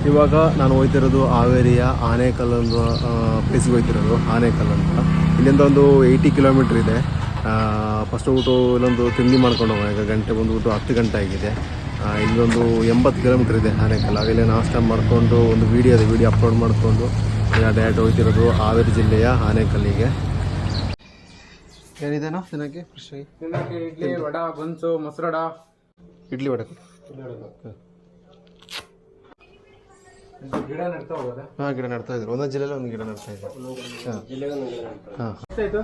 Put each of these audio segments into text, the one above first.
ಇವಾಗ ನಾನು ಹೋಗ್ತಿರೋದು ಹಾವೇರಿಯ ಆನೇಕಲ್ ಒಂದು ಪ್ಲೇಸಿಗೆ ಹೋಗ್ತಿರೋದು. ಆನೇಕಲ್ ಅಂತ ಇಲ್ಲಿಂದ ಒಂದು 80 ಕಿಲೋಮೀಟ್ರ್ ಇದೆ. ಫಸ್ಟ್ ಊಟ ಇಲ್ಲೊಂದು ತಿಂಡಿ ಮಾಡ್ಕೊಂಡು ಹೋಗೋಣ. ಈಗ ಗಂಟೆ ಬಂದುಬಿಟ್ಟು 10 ಗಂಟೆ ಆಗಿದೆ. ಇಲ್ಲೊಂದು 80 ಕಿಲೋಮೀಟ್ರ್ ಇದೆ ಆನೇಕಲ್. ಆಗಲೇ ನಾಷ್ಟ ಮಾಡಿಕೊಂಡು ಒಂದು ವೀಡಿಯೋ ಅಪ್ಲೋಡ್ ಮಾಡಿಕೊಂಡು ಡೈರೆಕ್ಟ್ ಹೋಗ್ತಿರೋದು ಹಾವೇರಿ ಜಿಲ್ಲೆಯ ಆನೇಕಲ್ಲಿಗೆ. ಏನಿದೆನೋ ತಿನ್ನೋಕ್ಕೆ ಫ್ರೆಶ್ ತಿನ್ನೋಕ್ಕೆ ಇಡ್ಲಿ ವಡ ಬನ್ಸು ಮೊಸರಡ ಇಡ್ಲಿ ವಡೆ ಗಿಡ ನೆಡ್ತಾ ಹೋಗೋದಾ? ಹಾಂ, ಗಿಡ ನೆಡ್ತಾ ಇದ್ರು. ಒಂದೊಂದು ಜಿಲ್ಲೆಯಲ್ಲಿ ಒಂದು ಗಿಡ ನೆಡ್ತಾ ಇದ್ರು. ಹಾಂ, ಎಷ್ಟಾಯ್ತು?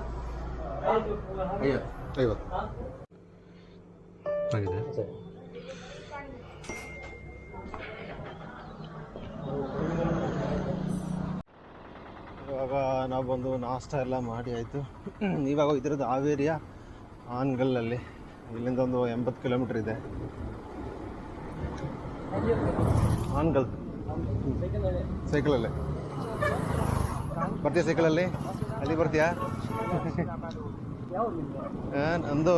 50 ಆಗಿದೆ. ಇವಾಗ ನಾವು ಬಂದು ನಾಷ್ಟ ಎಲ್ಲ ಮಾಡಿ ಆಯಿತು. ಇವಾಗ ಹೋಗ್ತಿರೋದು ಹಾವೇರಿಯ ಆನಗಲ್ಲಲ್ಲಿ. ಇಲ್ಲಿಂದ ಒಂದು 80 ಕಿಲೋಮೀಟ್ರ್ ಇದೆ. ಆನಗಲ್ ಸೈಕಲಲ್ಲೇ ಬರ್ತೀಯ? ಸೈಕಲಲ್ಲಿ ಅಲ್ಲಿ ಬರ್ತೀಯಾ? ನಂದು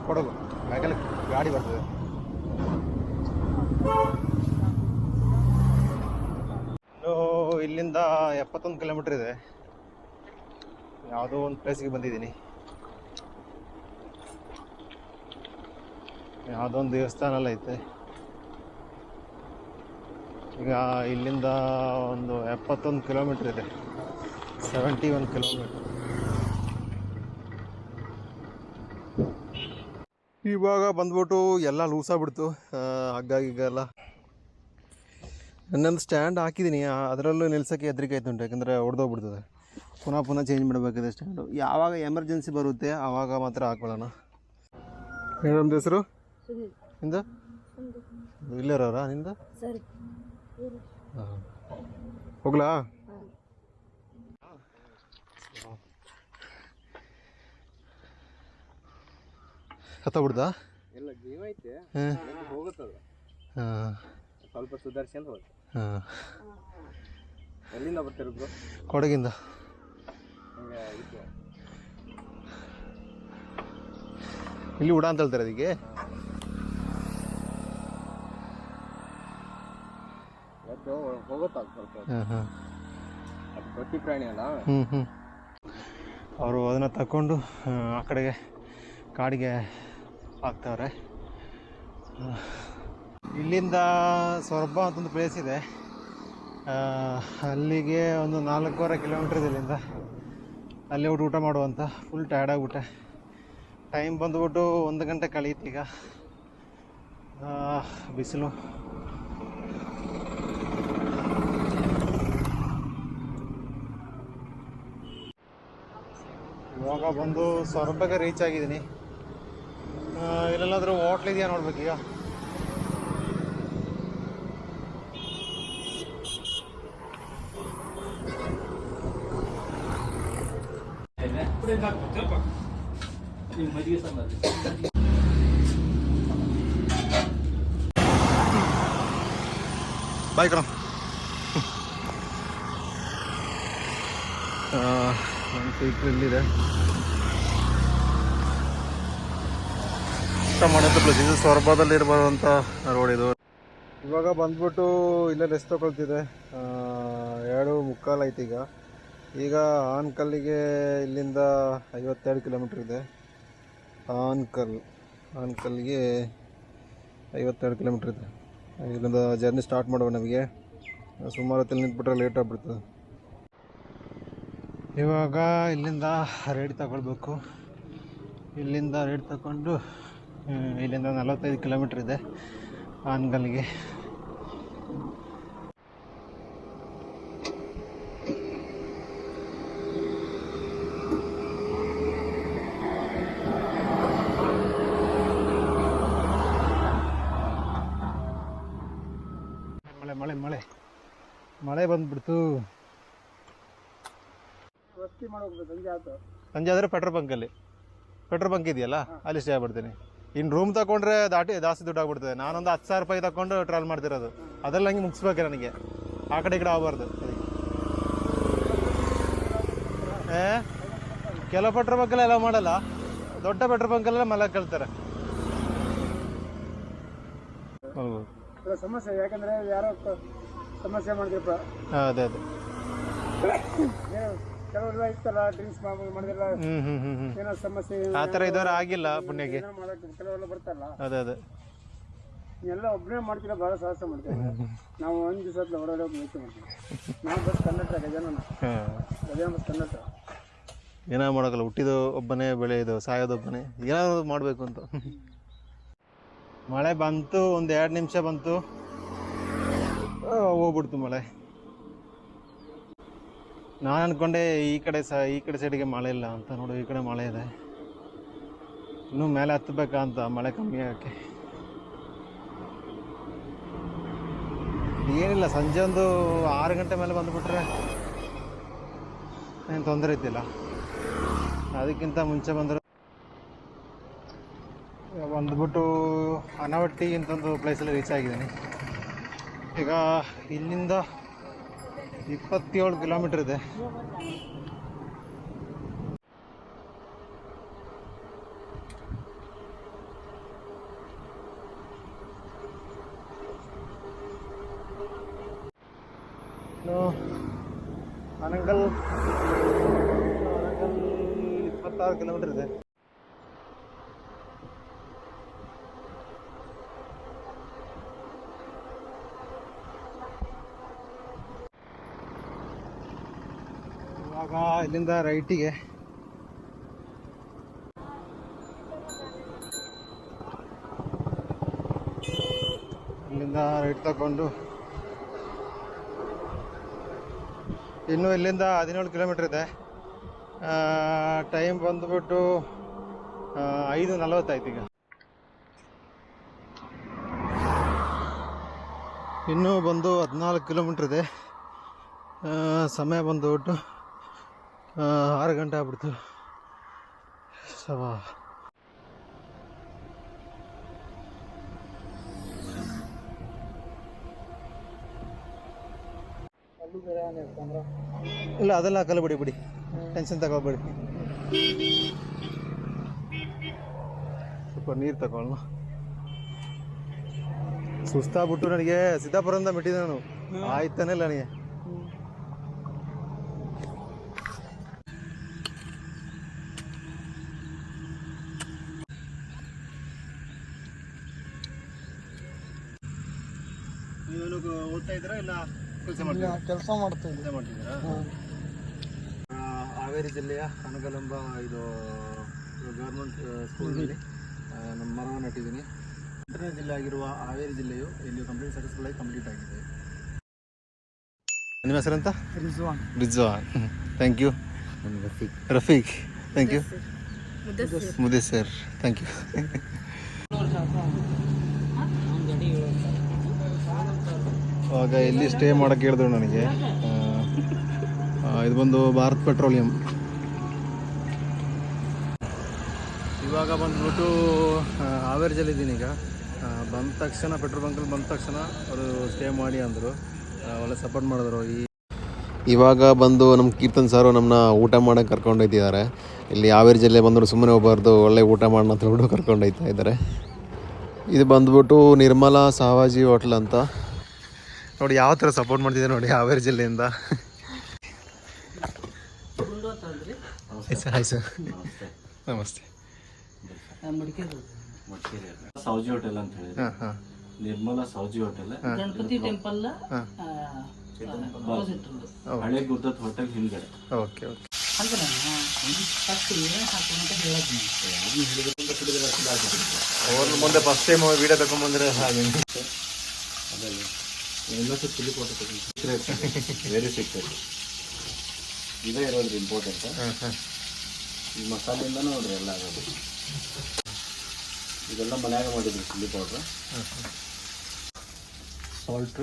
ಕೊಡಗು, ಬ್ಯಾಗಲ್ಲಿ ಗಾಡಿ ಬರ್ತದೆ. ಇಲ್ಲಿಂದ 71 ಕಿಲೋಮೀಟ್ರ್ ಇದೆ. ಯಾವುದೋ ಒಂದು ಪ್ಲೇಸಿಗೆ ಬಂದಿದ್ದೀನಿ. ಯಾವುದೋ ಒಂದು ದೇವಸ್ಥಾನ ಎಲ್ಲ ಐತೆ. ಈಗ ಇಲ್ಲಿಂದ ಒಂದು 71 ಕಿಲೋಮೀಟ್ರ್ ಇದೆ. 71 ಕಿಲೋಮೀಟ್ರ್. ಇವಾಗ ಬಂದ್ಬಿಟ್ಟು ಎಲ್ಲ ಲೂಸಾಗ್ಬಿಡ್ತು, ಹಗ್ಗಾಗಿಗೆಲ್ಲ. ನನ್ನೊಂದು ಸ್ಟ್ಯಾಂಡ್ ಹಾಕಿದ್ದೀನಿ, ಅದರಲ್ಲೂ ನಿಲ್ಸೋಕ್ಕೆ ಹೆದರಿಕೆ ಆಯ್ತುಂಟು. ಯಾಕಂದರೆ ಹೊಡೆದೋಗ್ಬಿಡ್ತದೆ. ಪುನಃ ಚೇಂಜ್ ಮಾಡಬೇಕಿದೆ ಸ್ಟ್ಯಾಂಡು. ಯಾವಾಗ ಎಮರ್ಜೆನ್ಸಿ ಬರುತ್ತೆ ಆವಾಗ ಮಾತ್ರ ಹಾಕೊಳ್ಳೋಣ. ನಮ್ಮದು ಹೆಸರು ನಿಂದು? ಇಲ್ಲರವರಾ ನಿಂದು? ಹಾಂ, ಹೋಗ್ಲಾ? ಹತ್ತೋಗ್ಬಿಡ್ತಾ? ಎಲ್ಲ ಜೀವ ಐತೆ, ಹೋಗುತ್ತದ. ಹಾಂ, ಸ್ವಲ್ಪ ಸುಧಾರಿಸ್ಕೊಂಡು ಹೋಗುತ್ತೆ. ಹಾಂ. ಎಲ್ಲಿಂದ ಬರ್ತಿರೋದು? ಕೊಡಗಿಂದ. ಇಲ್ಲಿ ಉಡ ಅಂತ ಹೇಳ್ತಾರೆ ಅದಕ್ಕೆ. ಹೋಗುತ್ತಾ ಸ್ವಲ್ಪ? ಹಾಂ ಹಾಂ. ಅದು ಗಟ್ಟಿ ಪ್ರಾಣಿ ಅಲ್ಲ. ಅವರು ಅದನ್ನು ತಗೊಂಡು ಆ ಕಡೆಗೆ ಕಾಡಿಗೆ ಹಾಕ್ತವ್ರೆ. ಇಲ್ಲಿಂದ ಸೊರಬ ಅಂತ ಒಂದು ಪ್ಲೇಸ್ ಇದೆ. ಅಲ್ಲಿಗೆ ಒಂದು 4.25 ಕಿಲೋಮೀಟ್ರ್ ಇದೆ ಇಲ್ಲಿಂದ. ಅಲ್ಲಿ ಊಟ ಮಾಡುವಂಥ. Full tired ಆಗಿಬಿಟ್ಟೆ. ಟೈಮ್ ಬಂದುಬಿಟ್ಟು 1 ಗಂಟೆ ಕಳೀತೀಗ. ಬಿಸಿಲು. ಇವಾಗ ಬಂದು ಸೊರಬಗೆ ರೀಚ್ ಆಗಿದ್ದೀನಿ. ಇಲ್ಲೆಲ್ಲಾದರೂ ಹೋಟ್ಲ್ ಇದೆಯಾ ನೋಡ್ಬೇಕೀಗ. ಬಾಯ್ ಕಣ. ನನ್ನ ಸೈಕಲ್ ಇಲ್ಲಿದೆ. ಊಟ ಮಾಡೋಂಥ ಪ್ಲೇಸ್ ಇದು. ಸೊರಬದಲ್ಲಿ ಇರಬಾರ್ದಂಥ ರೋಡ್ ಇದು. ಇವಾಗ ಬಂದ್ಬಿಟ್ಟು ಇಲ್ಲೇ ರೆಸ್ಟ್ ತೊಗೊಳ್ತಿದೆ. 2:45 ಆಯ್ತು ಈಗ. ಈಗ ಆನಕಲ್ಲಿಗೆ ಇಲ್ಲಿಂದ 52 ಕಿಲೋಮೀಟ್ರ್ ಇದೆ. ಆನಕಲ್ಗೆ 52 ಕಿಲೋಮೀಟ್ರ್ ಇದೆ. ಇಲ್ಲಿಂದ ಜರ್ನಿ ಸ್ಟಾರ್ಟ್ ಮಾಡುವ. ನಮಗೆ ಸುಮಾರು ಹೊತ್ತಲ್ಲಿ ನಿಂತ್ಬಿಟ್ರೆ ಲೇಟ್ ಆಗಿಬಿಡ್ತದೆ. ಇವಾಗ ಇಲ್ಲಿಂದ ರೈಡ್ ತಗೊಳ್ಬೇಕು. ಇಲ್ಲಿಂದ ರೈಡ್ ತಗೊಂಡು ಇಲ್ಲಿಂದ 45 ಕಿಲೋಮೀಟ್ರ್ ಇದೆ ಆನಗಲ್ಗೆ. ಮಳೆ ಮಳೆ ಮಳೆ ಬಂದ್ಬಿಡ್ತು. ಸಂಜೆ ಆದರೆ ಪೆಟ್ರೋಲ್ ಬಂಕ್ ಇದೆಯಲ್ಲ, ಅಲ್ಲಿ ಸ್ಟೇ ಆಗ್ಬಿಡ್ತೀನಿ. ಇನ್ನು ರೂಮ್ ತಗೊಂಡ್ರೆ ಜಾಸ್ತಿ ದುಡ್ಡು ಆಗ್ಬಿಡ್ತದೆ. ನಾನೊಂದು 10,000 ರೂಪಾಯಿ ತಗೊಂಡು ಟ್ರಾವೆಲ್ ಮಾಡ್ತಿರೋದು. ಅದರಲ್ಲಿ ಹಂಗೆ ಮುಗಿಸ್ಬೇಕು ನನಗೆ. ಆ ಕಡೆ ಈ ಕಡೆ ಆಗಬಾರ್ದು. ಕೆಲವು ಪೆಟ್ರೋಲ್ ಬಂಕಲ್ಲಿ ಎಲ್ಲ ಮಾಡಲ್ಲ. ದೊಡ್ಡ ಪೆಟ್ರೋಲ್ ಬಂಕಲ್ಲೆಲ್ಲ ಮಲ ಕೇಳ್ತಾರೆ. ಸಮಸ್ಯೆ ಯಾಕಂದ್ರೆ ಯಾರೋ ಸಮಸ್ಯೆ ಮಾಡಿದ್ರಪ್ಪ. ಅದೇ ಅದೇ ಕೆಲವೆಲ್ಲ ಇತ್ತಲ್ಲ ಡ್ರಿಂಕ್ಸ್ ಮಾಡಿದ್ರಲ್ಲ ಏನೋ ಸಮಸ್ಯೆ ಆ ಥರ ಇದ್ದವ್ರು ಆಗಿಲ್ಲ ಪುಣ್ಯಕ್ಕೆ. ಮಾಡಕ್ಕೆ ಕೆಲವೆಲ್ಲ ಬರ್ತಾರಲ್ಲ ಅದೇ ಅದೇ ಎಲ್ಲ ಒಬ್ಬನೇ ಮಾಡ್ತೀರ, ಭಾಳ ಸಾಹಸ ಮಾಡ್ತೀವಿ ನಾವು. ಒಂದು ದಿವಸ ಹೊರಗಡೆ ಹೋಗಿ ಯೋಚನೆ ಮಾಡ್ತೀವಿ. ನಾವು bus conductor Gajanana ಗಜಾನ bus conductor. ಏನೋ ಮಾಡೋಕ್ಕಲ್ಲ, ಹುಟ್ಟಿದ ಒಬ್ಬನೇ ಬೆಳೆಯೋದು, ಸಾಯೋದೊಬ್ಬನೇ, ಏನಾದ್ರು ಮಾಡಬೇಕು ಅಂತ. ಮಳೆ ಬಂತು, ಒಂದು 2 ನಿಮಿಷ ಬಂತು, ಹೋಗ್ಬಿಡ್ತು ಮಳೆ. ನಾನು ಅಂದ್ಕೊಂಡೆ ಈ ಕಡೆ ಸೈಡಿಗೆ ಮಳೆ ಇಲ್ಲ ಅಂತ, ನೋಡು ಈ ಕಡೆ ಮಳೆ ಇದೆ. ಇನ್ನೂ ಮೇಲೆ ಹತ್ತಬೇಕಾ ಅಂತ ಮಳೆ ಕಮ್ಮಿ ಆಗೋಕ್ಕೆ. ಏನಿಲ್ಲ, ಸಂಜೆ ಒಂದು 6 ಗಂಟೆ ಮೇಲೆ ಬಂದುಬಿಟ್ರೆ ಏನು ತೊಂದರೆ ಇದ್ದಿಲ್ಲ. ಅದಕ್ಕಿಂತ ಮುಂಚೆ ಬಂದರೆ ಬಂದ್ಬಿಟ್ಟು ಅನವಟ್ಟಿ ಅಂತೊಂದು ಪ್ಲೇಸಲ್ಲಿ ರೀಚ್ ಆಗಿದ್ದೀನಿ. ಈಗ ಇಲ್ಲಿಂದ 27 ಕಿಲೋಮೀಟ್ರ್ ಇದೆ. ಅನಂಗಲ್ 26 ಕಿಲೋಮೀಟ್ರ್ ಇದೆ. ಇವಾಗ ಇಲ್ಲಿಂದ ರೈಟಿಗೆ ಇಲ್ಲಿಂದ ರೈಟ್ ತಗೊಂಡು ಇನ್ನು ಇಲ್ಲಿಂದ 17 ಕಿಲೋಮೀಟ್ರ್ ಇದೆ. ಟೈಮ್ ಬಂದುಬಿಟ್ಟು 5:40 ಆಯ್ತು. ಈಗ ಇನ್ನೂ ಬಂದು 14 ಕಿಲೋಮೀಟ್ರ್ ಇದೆ. ಸಮಯ ಬಂದುಬಿಟ್ಟು 6 ಗಂಟೆ ಆಗ್ಬಿಡ್ತು. ಸವಾ ಇಲ್ಲ, ಅದೆಲ್ಲ ಹಾಕಲ್ಲ, ಬಿಡಿ, ಟೆನ್ಷನ್ ತಗೋಬೇಡಿ. ಸ್ವಲ್ಪ ನೀರು ತಗೊಳ್ಳೋಣ. ಸುಸ್ತಾಗ್ಬಿಟ್ಟು ನನಗೆ ಸಿದ್ದಾಪುರದಿಂದ ಬಿಟ್ಟಿದ್ದೆ ನಾನು, ಆಯ್ತಾನೆ ಇಲ್ಲ ನನಗೆ. ನೀವೇನು ಓದ್ತಾ ಇದ್ದೀರಾ ಇಲ್ಲ ಕೆಲಸ ಮಾಡ್ತಿದ್ದೀರಾ? ಹಾವೇರಿ ಜಿಲ್ಲೆಯ ಅನಗಲೆಂಬ ಇದು ಗೌರ್ಮೆಂಟ್ ಸ್ಕೂಲಲ್ಲಿ ನಮ್ಮ ಮರವನ್ನು ನೆಟ್ಟಿದ್ದೀನಿ. ಇಂಟರ್ನೆಟ್ ಜಿಲ್ಲೆ ಆಗಿರುವ ಹಾವೇರಿ ಜಿಲ್ಲೆಯು ಇಲ್ಲಿ ಸಕ್ಸಸ್ಫುಲ್ ಆಗಿ ಕಂಪ್ಲೀಟ್ ಆಗಿದೆ. ನಿಮ್ಮ ಹೆಸರಂತ? Rizwan. Thank you. Rafeeq. Thank you. Mudassar. Thank you. ಆವಾಗ ಎಲ್ಲಿ ಸ್ಟೇ ಮಾಡೋಕ್ಕೆ ಹೇಳಿದ್ರು ನನಗೆ. ಇದು ಬಂದು ಭಾರತ್ ಪೆಟ್ರೋಲಿಯಂ. ಇವಾಗ ಬಂದ್ಬಿಟ್ಟು ಹಾವೇರಿ ಜಿಲ್ಲೆಯಿದ್ದೀನಿ. ಈಗ ಬಂದ ತಕ್ಷಣ ಪೆಟ್ರೋಲ್ ಬಂಕಲ್ಲಿ ಬಂದ ತಕ್ಷಣ ಅವರು ಸ್ಟೇ ಮಾಡಿ ಅಂದರು, ಒಳ್ಳೆ ಸಪೋರ್ಟ್ ಮಾಡಿದ್ರು. ಇವಾಗ ಬಂದು ನಮ್ಮ ಕೀರ್ತನ್ ಸಾರು ನಮ್ಮನ್ನ ಊಟ ಮಾಡೋಕ್ಕೆ ಕರ್ಕೊಂಡೊಯ್ತಿದ್ದಾರೆ. ಇಲ್ಲಿ ಹಾವೇರಿ ಜಿಲ್ಲೆ ಬಂದರು ಸುಮ್ಮನೆ ಹೋಗ್ಬಾರ್ದು, ಒಳ್ಳೆ ಊಟ ಮಾಡೋಣ ಅಂತ ಹೇಳ್ಬಿಟ್ಟು ಕರ್ಕೊಂಡೊಯ್ತಾ ಇದ್ದಾರೆ. ಇದು ಬಂದ್ಬಿಟ್ಟು ನಿರ್ಮಲಾ ಸಾವಾಜಿ ಹೋಟ್ಲ್ ಅಂತ. ನೋಡಿ ಯಾವ ಥರ ಸಪೋರ್ಟ್ ಮಾಡ್ತಿದ್ದಾರೆ ನೋಡಿ ಹಾವೇರಿ ಜಿಲ್ಲೆಯಿಂದ. Hi sir. ನಮಸ್ತೆ. ಸೌಜಿ ಹೋಟೆಲ್ ಅಂತ ಹೇಳಿ, ನಿರ್ಮಲಾ ಸೌಜಿ ಹೋಟೆಲ್, ಗಣಪತಿ ಟೆಂಪಲ್ ಹಳೆ ಗುದ್ದತ್ ಹೋಟೆಲ್ ಹಿಂದ್ಗಡೆ. Okay okay. ಅವ್ರ ಮುಂದೆ ಫಸ್ಟ್ ಟೈಮ್ ವೀಡಿಯೋ ತಗೊಂಡ್ಬಂದ್ರೆ ಹಾಗೆ ಇನ್ನೊಂದು ಚಿಲ್ಲಿ ಫೋಟೋ ವೆರಿ ಸೀಕ್ರೆಟ್. ಇದೇ ಇರೋದು ಇಂಪಾರ್ಟೆಂಟ್. ಈ ಮಸಾಲೆಯಿಂದ ನೋಡ್ರಿ ಎಲ್ಲ ಆಗೋದು. ಇದೆಲ್ಲ ಮನ್ಯಾಗ ಮಾಡಿದ್ರಿ chilli powder, salt,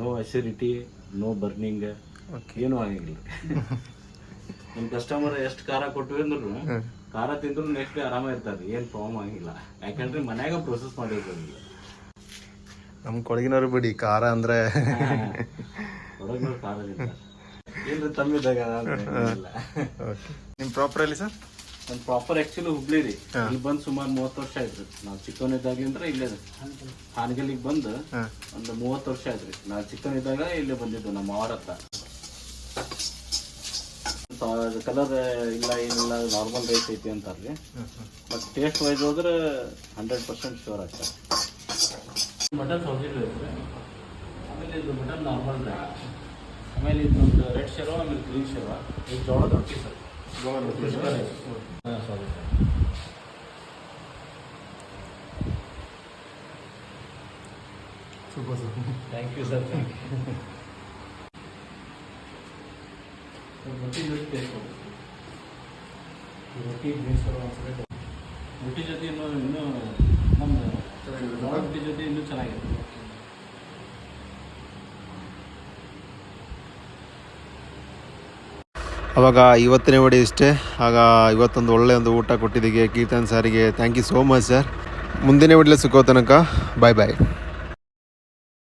no acidity, no burning, ಏನೂ ಆಗಿಲ್ಲ. ನಮ್ಮ ಕಸ್ಟಮರ್ ಎಷ್ಟು ಖಾರ ಕೊಟ್ವಿ ಅಂದ್ರು ಖಾರ ತಿಂದ್ರು ನೆಕ್ಸ್ಟ್ ಡೇ ಆರಾಮ ಇರ್ತಾರೆ, ಏನು ಪ್ರಾಬ್ಲಮ್ ಆಗಿಲ್ಲ. ಯಾಕಂದ್ರೆ ಮನ್ಯಾಗ ಪ್ರೊಸೆಸ್ ಮಾಡಿರ್ತೀವಿ. ನಮ್ಮ ಕೊಡಗಿನವ್ರು ಬಿಡಿ ಖಾರ ಅಂದರೆ ಕೊಡಗಿನವ್ರು ಖಾರ ಇಲ್ಲ ಏನ್ರಿ ತಮ್ಮಿದ್ದಾಗ. ಓಕೆ. ನಿಮ್ಮ ಪ್ರಾಪರ್ ಎಲ್ಲಿ ಸರ್? ಒಂದು ಪ್ರಾಪರ್ ಆ್ಯಕ್ಚುಲಿ ಹುಬ್ಳಿ ರೀ. ಇಲ್ಲಿ ಬಂದು ಸುಮಾರು 30 ವರ್ಷ ಆಯ್ತು. ನಾವು ಚಿಕ್ಕವನಿದ್ದಾಗ್ಲಿಂದ್ರೆ ಇಲ್ಲೇ ಹಾನಗಲ್ಲಿಗೆ ಬಂದು ಒಂದು 30 ವರ್ಷ ಆಯ್ತು ರೀ. ನಾವು ಚಿಕ್ಕವನಿದ್ದಾಗ ಇಲ್ಲೇ ಬಂದಿದ್ದು ನಮ್ಮ ಅವರ ಹತ್ರ. ಕಲರ್ ಇಲ್ಲ ಏನಿಲ್ಲ, ನಾರ್ಮಲ್ ರೈಸ್ ಐತಿ ಅಂತಾರ್ರಿ. ಬಟ್ ಟೇಸ್ಟ್ ವೈಸ್ ಹೋದ್ರೆ 100% ಶ್ಯೂರ್ ಆಗ್ತದೆ. ಮಟನ್ ಸೌಜಿ ರೈಸ್ ರೀ, ಆಮೇಲೆ ಇದು ಮಟನ್ ನಾರ್ಮಲ್ ರೈಸ್, ಆಮೇಲೆ ಇದೊಂದು ರೆಡ್ ಶೇರ್ವ, ಆಮೇಲೆ ಗ್ರೀನ್ ಶೇರ್ವ, ಇದು ಜೋಳದ ರೊಟ್ಟಿ ಸರ್. Thank you sir. ರೊಟ್ಟಿ ಜೊತೆ ಟೇಸ್ಟ್ ಕೊಡಿ. ರೊಟ್ಟಿ ಗ್ರೀನ್ ಶೇರ್ವ ಒಂದ್ಸಲ ರೊಟ್ಟಿ ಜೊತೆ ಇನ್ನೂ ನಮ್ಮ ರೊಟ್ಟಿ ಜೊತೆ ಇನ್ನೂ ಚೆನ್ನಾಗಿದೆ. ಅವಾಗ ಇವತ್ತಿನ ವಿಡಿಯೋ ಇಷ್ಟೇ. ಆಗ ಇವತ್ತೊಂದು ಒಳ್ಳೆಯ ಒಂದು ಊಟ ಕೊಟ್ಟಿದ್ದಕ್ಕೆ ಕೀರ್ತನ್ ಸಾರಿಗೆ thank you so much sir. ಮುಂದಿನ ವಿಡಿಯೋ ಸಿಕ್ಕೋ ತನಕ ಬಾಯ್ ಬಾಯ್.